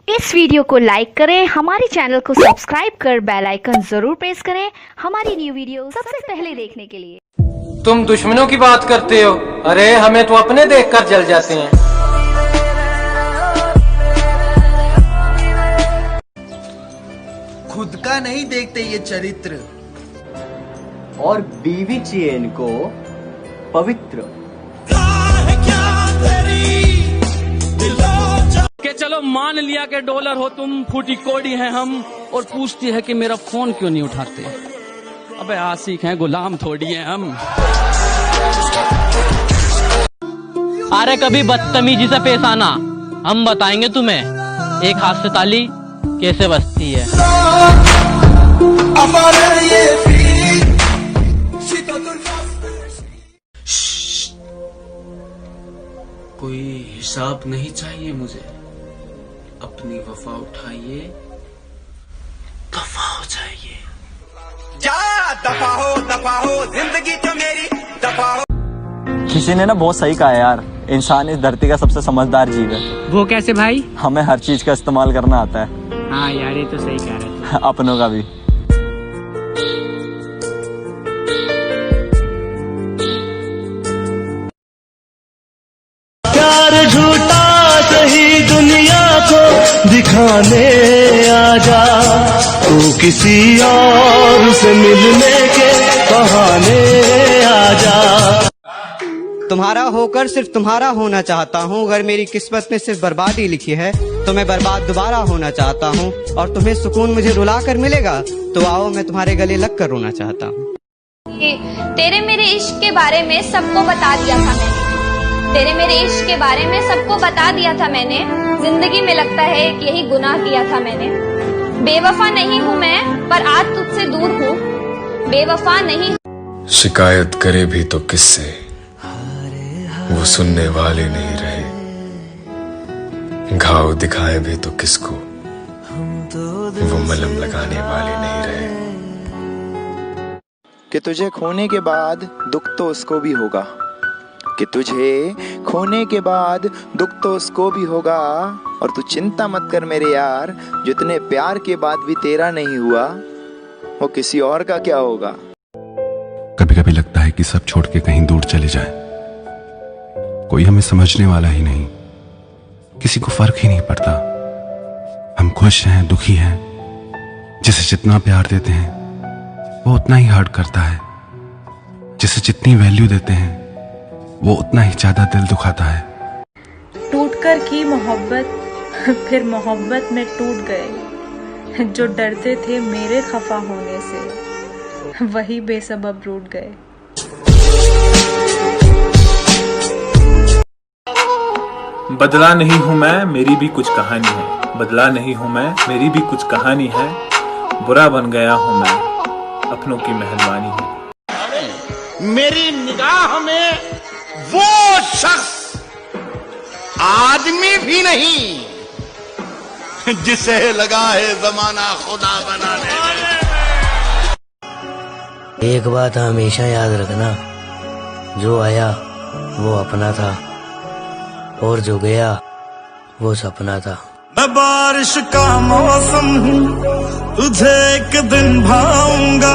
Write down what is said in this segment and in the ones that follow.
इस वीडियो को लाइक करें, हमारे चैनल को सब्सक्राइब कर बेल आइकन जरूर प्रेस करें हमारी न्यू वीडियो सबसे पहले देखने के लिए। तुम दुश्मनों की बात करते हो, अरे हमें तो अपने देखकर जल जाते हैं। खुद का नहीं देखते ये चरित्र, और बीवी चाहिए इनको पवित्र। के चलो मान लिया कि डॉलर हो तुम, फूटी कोड़ी है हम, और पूछती है कि मेरा फोन क्यों नहीं उठाते। अबे आशिक हैं, गुलाम थोड़ी हैं हम। अरे कभी बदतमीजी से पेश आना, हम बताएंगे तुम्हें एक हाथ से ताली कैसे बजती है। कोई हिसाब नहीं चाहिए मुझे, अपनी वफा उठाइए, दफा हो जाइए। जा दफा हो जिंदगी तो मेरी दफा हो। किसी ने ना बहुत सही कहा यार, इंसान इस धरती का सबसे समझदार जीव है। वो कैसे भाई? हमें हर चीज का इस्तेमाल करना आता है। हाँ यार, ये तो सही कह रहे थे। अपनों का भी। प्यार झूठा सही दुनिया को दिखाने आजा, तू किसी और से मिलने के बहाने आजा। तुम्हारा होकर सिर्फ तुम्हारा होना चाहता हूँ। अगर मेरी किस्मत में सिर्फ बर्बादी लिखी है तो मैं बर्बाद दोबारा होना चाहता हूँ। और तुम्हें सुकून मुझे रुला कर मिलेगा तो आओ मैं तुम्हारे गले लग कर रोना चाहता हूँ। तेरे मेरे इश्क के बारे में सबको बता दिया था मैंने, तेरे मेरे इश्क के बारे में सबको बता दिया था मैंने। जिंदगी में लगता है यही गुनाह किया था मैंने। बेवफा नहीं हूँ मैं, पर आज तुझसे दूर हूँ। बेवफा नहीं। शिकायत करे भी तो किससे, वो सुनने वाले नहीं रहे। घाव दिखाए भी तो किसको, वो मलहम लगाने वाले नहीं रहे। कि तुझे खोने के बाद दुख तो उसको भी होगा, कि तुझे खोने के बाद दुख तो उसको भी होगा। और तू चिंता मत कर मेरे यार, जितने प्यार के बाद भी तेरा नहीं हुआ, वो किसी और का क्या होगा। कभी कभी लगता है कि सब छोड़ के कहीं दूर चले जाए, कोई हमें समझने वाला ही नहीं, किसी को फर्क ही नहीं पड़ता। हम खुश हैं, दुखी हैं, जिसे जितना प्यार देते हैं वो उतना ही हर्ट करता है, जिसे जितनी वैल्यू देते हैं वो उतना ही ज्यादा दिल दुखाता है। टूटकर की मोहब्बत, फिर मोहब्बत में टूट गए। जो डरते थे मेरे खफा होने से, वही बेसबब रूठ गए। बदला नहीं हूँ मैं, मेरी भी कुछ कहानी है। बदला नहीं हूँ मैं, मेरी भी कुछ कहानी है। बुरा बन गया हूँ मैं, अपनों की मेहरबानी है। मेरी निगाह में वो शख्स आदमी भी नहीं, जिसे लगा है जमाना खुदा बनाने में। एक बात हमेशा याद रखना, जो आया वो अपना था, और जो गया वो सपना था। मैं बारिश का मौसम हूँ, तुझे एक दिन भाऊंगा।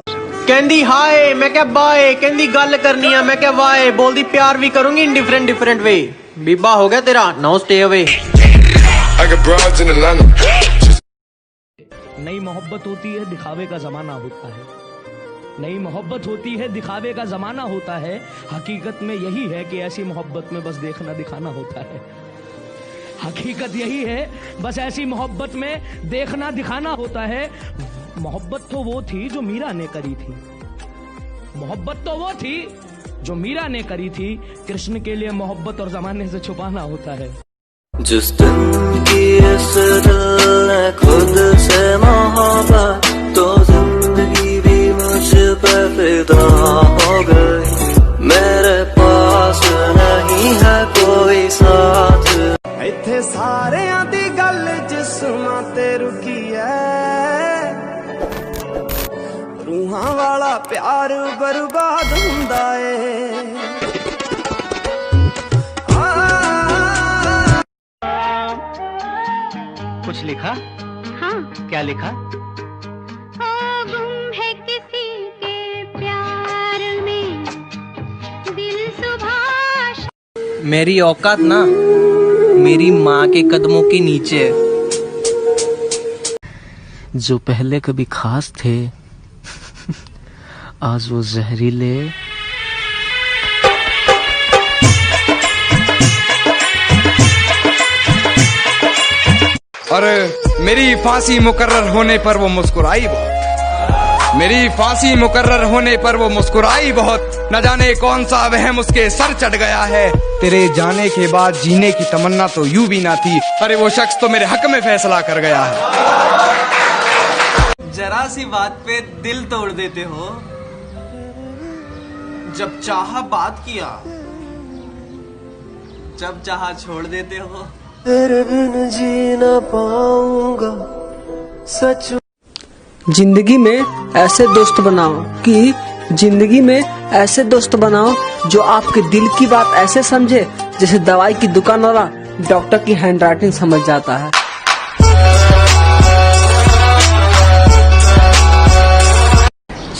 कहंदी हाय, मैं क्या बाय, कहंदी गल करनी है, मैं क्या वाय, बोलती प्यार भी करूंगी इन डिफरेंट वे। बीबा हो गया तेरा, नाउ स्टे अवे। नई मोहब्बत होती है, दिखावे का जमाना होता है। नई मोहब्बत होती है, दिखावे का जमाना होता है। हकीकत में यही है कि ऐसी मोहब्बत में बस देखना दिखाना होता है। हकीकत यही है, बस ऐसी मोहब्बत में देखना दिखाना होता है। मोहब्बत तो वो थी जो मीरा ने करी थी, मोहब्बत तो वो थी जो मीरा ने करी थी। कृष्ण के लिए मोहब्बत और जमाने से छुपाना होता है। जिस दिन की इस दिल ने खुद से मोहब्बत, तो जिंदगी भी मुझ पे फिदा हो गई। मेरे पास नहीं है कोई साथ। इत्थे सारियां दी गल जिस्मां ते रुकी है, रूहां वाला प्यार बर्बाद हुंदा है। कुछ लिखा? हाँ। क्या लिखा? गुम है किसी के प्यार में दिल सुभाष। मेरी औकात ना मेरी माँ के कदमों के नीचे है। जो पहले कभी खास थे आज वो जहरीले। और मेरी फांसी मुकर्रर होने पर वो मुस्कुराई बहुत। मेरी फांसी मुकर्रर होने पर वो मुस्कुराई बहुत। न जाने कौन सा वहम उसके सर चढ़ गया है। तेरे जाने के बाद जीने की तमन्ना तो यूं भी ना थी। अरे वो शख्स तो मेरे हक में फैसला कर गया है। जरा सी बात पे दिल तोड़ देते हो। जब चाहा बात किया, जब चाहा छोड़ देते हो। तेरे बिन जी ना पाऊंगा सच। जिंदगी में ऐसे दोस्त बनाओ कि जिंदगी में ऐसे दोस्त बनाओ जो आपके दिल की बात ऐसे समझे जैसे दवाई की दुकान वाला डॉक्टर की हैंडराइटिंग समझ जाता है।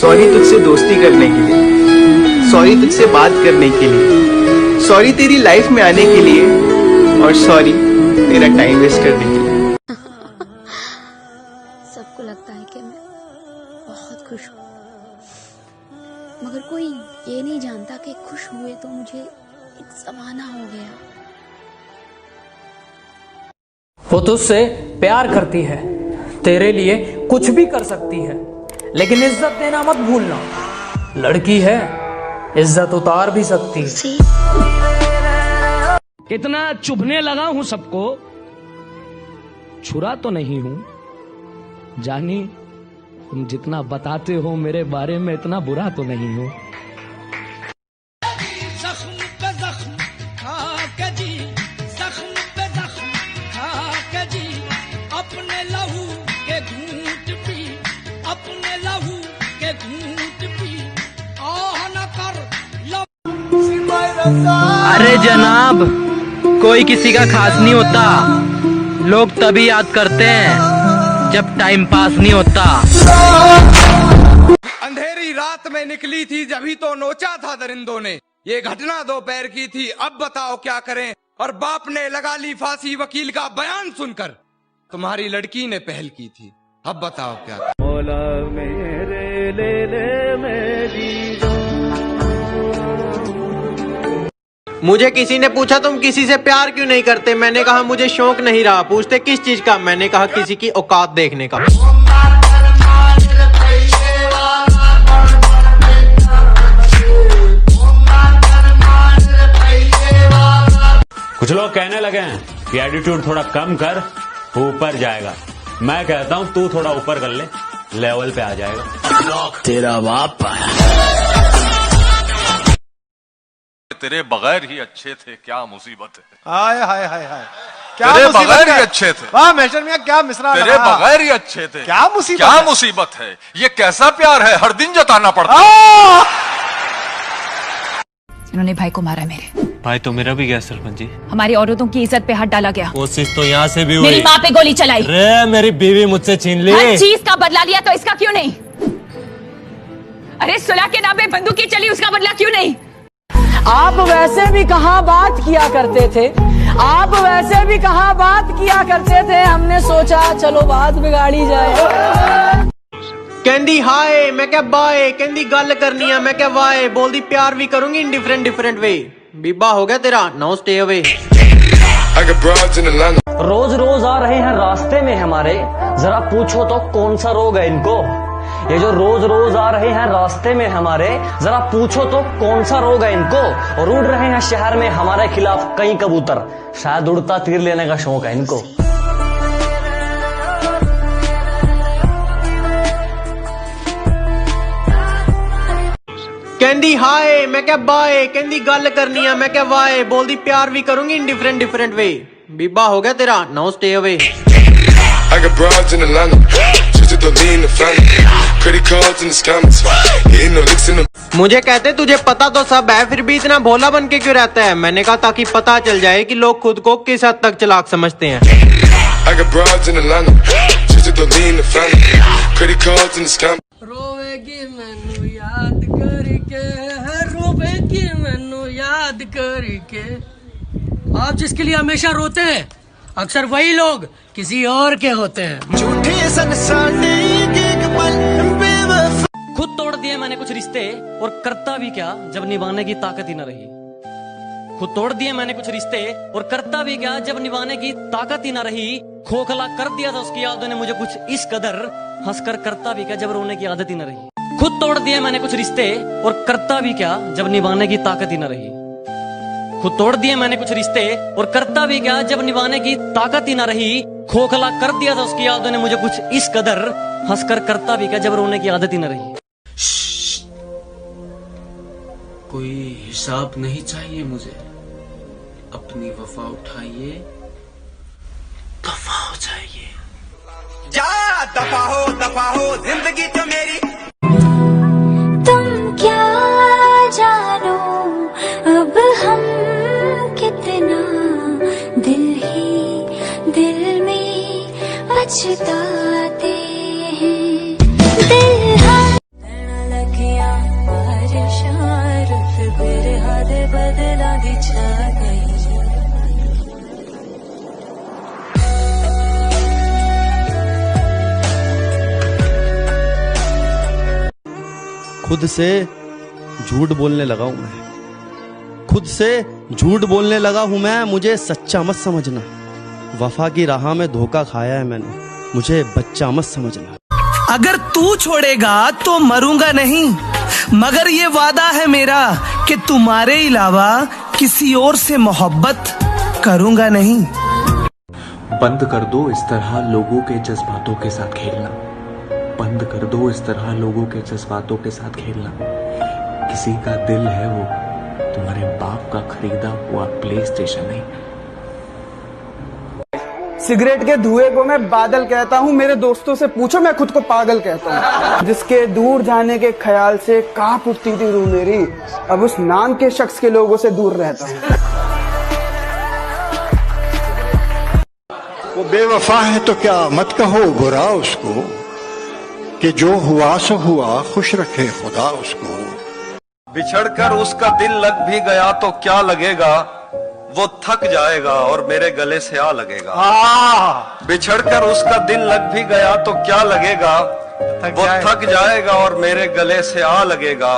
सॉरी तुझसे दोस्ती करने के लिए, सॉरी तुझसे बात करने के लिए, सॉरी तेरी लाइफ में आने के लिए, और सॉरी तेरा टाइम वेस्ट करने के लिए। सबको लगता है कि मैं बहुत खुश हूँ, मगर कोई ये नहीं जानता कि खुश हुए तो मुझे एक जमाना हो गया। वो तुझसे प्यार करती है, तेरे लिए कुछ भी कर सकती है, लेकिन इज्जत देना मत भूलना। लड़की है, इज्जत उतार भी सकती है। कितना चुभने लगा हूं सबको, छुरा तो नहीं हूं। जानी तुम जितना बताते हो मेरे बारे में इतना बुरा तो नहीं हूं। जख्म पे जख्म खाके जी, जख्म पे जख्म खाके जी, अपने लहू के घूंट पी, अपने लहू के घूंट पी, आह न कर लो। अरे जनाब, कोई किसी का खास नहीं होता। लोग तभी याद करते हैं जब टाइम पास नहीं होता। अंधेरी रात में निकली थी जभी तो नोचा था दरिंदों ने। ये घटना दोपहर की थी, अब बताओ क्या करें। और बाप ने लगा ली फांसी वकील का बयान सुनकर। तुम्हारी लड़की ने पहल की थी, अब बताओ क्या करें। मौला मेरे ले ले मेरी। मुझे किसी ने पूछा तुम किसी से प्यार क्यों नहीं करते, मैंने कहा मुझे शौक नहीं रहा। पूछते किस चीज का, मैंने कहा किसी की औकात देखने का। कुछ लोग कहने लगे हैं कि एटीट्यूड थोड़ा कम कर, ऊपर जाएगा। मैं कहता हूं तू थोड़ा ऊपर कर ले, लेवल पे आ जाएगा। तेरा बाप तेरे बगैर ही अच्छे थे, क्या मुसीबत है। हाय हाय हाय हाय, क्या तेरे मुसीबत बगैर है? ही अच्छे थे। वाह मेजर मियां, क्या मिसरा तेरे लगा। बगैर ही अच्छे थे। क्या मुसीबत क्या है? मुसीबत है? ये कैसा प्यार है, हर दिन जताना पड़ता है। इन्होंने भाई को मारा मेरे। भाई तो मेरा भी गया सरपंच जी। हमारी औरतों की इज्जत पे हाथ डाला गया। कोशिश तो यहाँ से भी हुई। मेरी माँ पे गोली चलाई। अरे मेरी बीवी मुझसे छीन ली। हर चीज का बदला लिया तो इसका क्यों नहीं? अरे सुलह के नाम पे बंदूकी चली, उसका बदला क्यों नहीं? आप वैसे भी कहाँ बात किया करते थे, आप वैसे भी कहाँ बात किया करते थे। हमने सोचा चलो बात बिगाड़ी जाए। कहंदी हाय, मैं क्या बाय, कहंदी गल करनी है, मैं क्या वाय, बोलती प्यार भी करूंगी in different different way. Biba हो गया तेरा, नो स्टे अवे। रोज रोज आ रहे हैं रास्ते में हमारे, जरा पूछो तो कौन सा रोग है इनको। ये जो रोज रोज आ रहे हैं रास्ते में हमारे, जरा पूछो तो कौन सा रोग है इनको। और उड़ रहे हैं शहर में हमारे खिलाफ कई कबूतर, शायद उड़ता तीर लेने का शौक है इनको। कहंदी हाय, मैं क्या बाय, कहंदी गल करनी है, मैं क्या वाय, बोलती प्यार भी करूंगी in different different way. Biba हो गया तेरा, नो स्टे अवे। मुझे कहते तुझे पता तो सब है, फिर भी इतना भोला बन के क्यों रहता है। मैंने कहा ताकि पता चल जाए कि लोग खुद को किस हद तक चालाक समझते हैं। broads in Atlanta. Just to lean the family. Credit cards in the scam. रोवेगी मैनू याद करके, रोवेगी मैनू याद करके। आप जिसके लिए हमेशा रोते हैं, अक्सर वही लोग किसी और के होते हैं। झूठे खुद तोड़ दिए मैंने कुछ रिश्ते और करता भी क्या जब निभाने की ताकत ही न रही। खुद तोड़ दिए मैंने कुछ रिश्ते और करता भी क्या जब निभाने की ताकत ही न रही। खोखला कर दिया था उसकी यादों ने मुझे कुछ इस कदर, हंसकर करता भी क्या जब रोने की आदत ही न रही। खुद तोड़ दिए मैंने कुछ रिश्ते और करता भी क्या जब निभाने की ताकत ही न रही। खुद तोड़ दिए मैंने कुछ रिश्ते और करता भी क्या जब निभाने की ताकत ही न रही। खोखला कर दिया था उसकी यादों ने मुझे कुछ इस कदर, हंसकर करता भी क्या जब रोने की आदत ही न रही। कोई हिसाब नहीं चाहिए मुझे, अपनी वफा उठाइए, दफा हो जाइए। जा दफा हो जिंदगी तो मेरी। तुम क्या जानो अब हम कितना दिल ही दिल में पछताते हैं। दिल हम लगिया परेशान, रुत मेरे हाथ बदला दी छा गई। खुद से झूठ बोलने लगा हूं मैं, खुद से झूठ बोलने लगा हूं मैं। मुझे सच्चा मत समझना, वफा की राह में धोखा खाया है मैंने, मुझे बच्चा मत समझना। अगर तू छोड़ेगा तो मरूंगा नहीं, मगर ये वादा है मेरा कि तुम्हारे अलावा किसी और से मोहब्बत करूंगा नहीं। बंद कर दो इस तरह लोगों के जज्बातों के साथ खेलना, बंद कर दो इस तरह लोगों के जज्बातों के साथ खेलना। किसी का दिल है वो तुम्हारे बाप का खरीदा हुआ प्ले स्टेशन नहीं। सिगरेट के धुएं को मैं बादल कहता हूँ, मेरे दोस्तों से पूछो मैं खुद को पागल कहता हूँ। जिसके दूर जाने के ख्याल से कांप उठती थी रूह मेरी, अब उस नाम के शख्स के लोगों से दूर रहता हूँ। वो बेवफा है तो क्या मत कहो बुरा उसको, कि जो हुआ सो हुआ, खुश रखे खुदा उसको। बिछड़कर उसका दिल लग भी गया तो क्या लगेगा, वो थक जाएगा और मेरे गले से आ लगेगा। बिछड़कर उसका दिल लग भी गया तो क्या लगेगा, वो थक जाएगा और मेरे गले से आ लगेगा।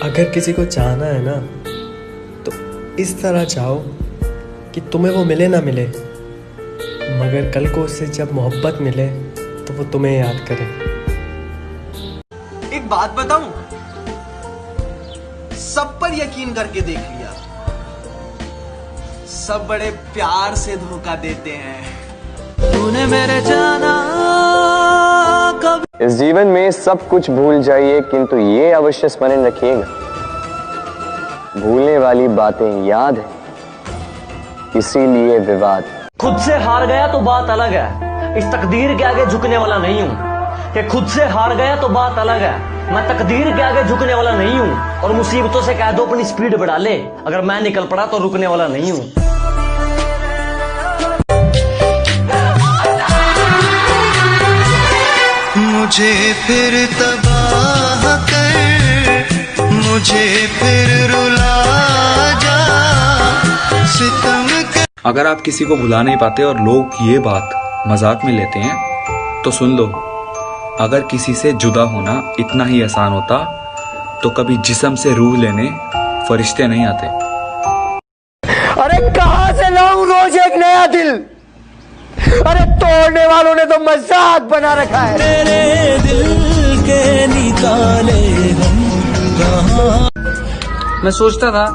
अगर किसी को चाहना है ना तो इस तरह चाहो कि तुम्हें वो मिले ना मिले, मगर कल को उससे जब मोहब्बत मिले तो वो तुम्हें याद करे। एक बात बताऊं, सब पर यकीन करके देख लिया, सब बड़े प्यार से धोखा देते हैं। तूने मेरे जाना कभी। इस जीवन में सब कुछ भूल जाइए, किंतु ये अवश्य स्मरण रखिएगा, भूलने वाली बातें याद है, इसीलिए विवाद। खुद से हार गया तो बात अलग है, इस तकदीर के आगे झुकने वाला नहीं हूँ। कि खुद से हार गया तो बात अलग है, मैं तकदीर के आगे झुकने वाला नहीं हूँ। और मुसीबतों से कह दो अपनी स्पीड बढ़ा ले, अगर मैं निकल पड़ा तो रुकने वाला नहीं हूँ। मुझे फिर तबाह कर, मुझे फिर रुला जा, सितम कर। अगर आप किसी को भुला नहीं पाते और लोग ये बात मजाक में लेते हैं तो सुन लो, अगर किसी से जुदा होना इतना ही आसान होता तो कभी जिस्म से रूह लेने फरिश्ते नहीं आते। अरे कहां से लाऊं रोज एक नया दिल, अरे तोड़ने वालों ने तो मजाक बना रखा है। तेरे दिल के निकाले हम कहां। मैं सोचता था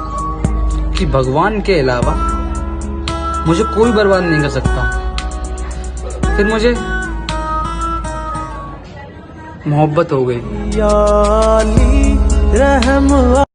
कि भगवान के अलावा मुझे कोई बर्बाद नहीं कर सकता, फिर मुझे मोहब्बत हो गई। याली रहम